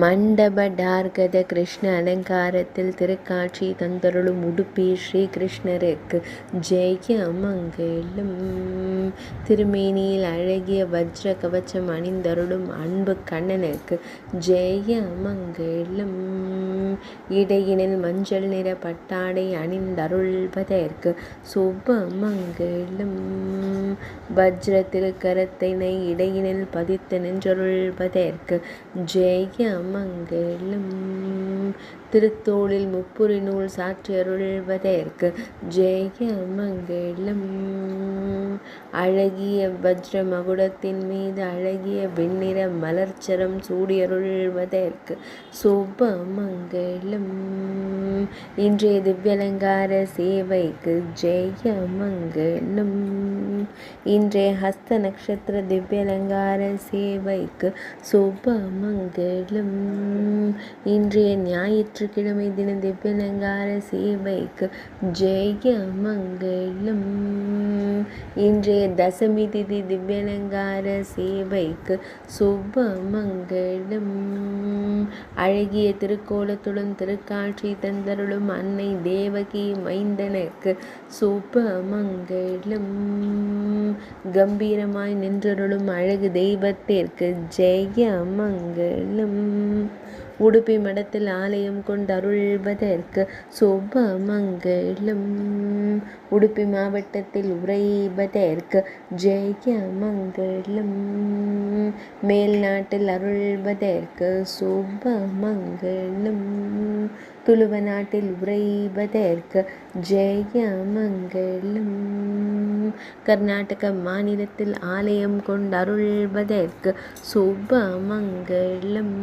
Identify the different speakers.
Speaker 1: மண்டபடார்கத கிருஷ்ண அலங்காரத்தில் திருக்காட்சி தந்தருளும் உடுப்பி ஸ்ரீ கிருஷ்ணருக்கு ஜெயமங்கலம். திருமேனியில் அழகிய வஜ்ர கவச்சம் அணிந்தருளும் அன்பு கண்ணனுக்கு ஜெயமங்கலம். இடையினில் மஞ்சள் நிற பட்டாடை அணிந்தருள்வதற்கு சுபமங்கலம். வஜ்ர திருக்கரத்தினை இடையினில் பதித்து நின்றருள்வதற்கு ஜெயமங்கலம். திருத்தோளில் முப்புரி நூல் சாற்றி அருள்வதற்கு ஜெயமங்கலம். அழகிய வஜ்ர மகுடத்தின் மீது அழகிய வெண்ணிற மலர்ச்சரம் சூடியருள்வதற்கு சுபமங்கலம். இன்றைய திவ்யலங்கார சேவைக்கு ஜெயமங்கலம். இன்றைய ஹஸ்த நட்சத்திர திவ்யலங்கார சேவைக்கு சுபமங்கலம். இன்றைய ஞாயிற்றுக்கிழமை தின திவ்யலங்கார சேவைக்கு ஜெயமங்கலம். இன்றைய தசமி திதி திவ்யலங்கார சேவைக்கு சுபமங்கலம். அழகிய திருக்கோலத்துடன் திருக்காட்சி தந்தருளும் அன்னை தேவகி மைந்தனுக்கு சுபமங்கலம். கம்பீரமாய் நின்றருளும் அழகு தெய்வத்திற்கு ஜெயமங்கலம். உடுப்பி மடத்தில் ஆலயம் கொண்டருள்வதற்கு சுபமங்கலம். உடுப்பி மாவட்டத்தில் உறைவதற்கு ஜெயமங்கலம். மேல் நாட்டில் அருள்வதற்கு சுபமங்கலம். துளுவ நாட்டில் உறைவதற்கு ஜெயமங்கலம். கர்நாடக மாநிலத்தில் ஆலயம் கொண்டருள்வதற்கு சுபமங்கலம்.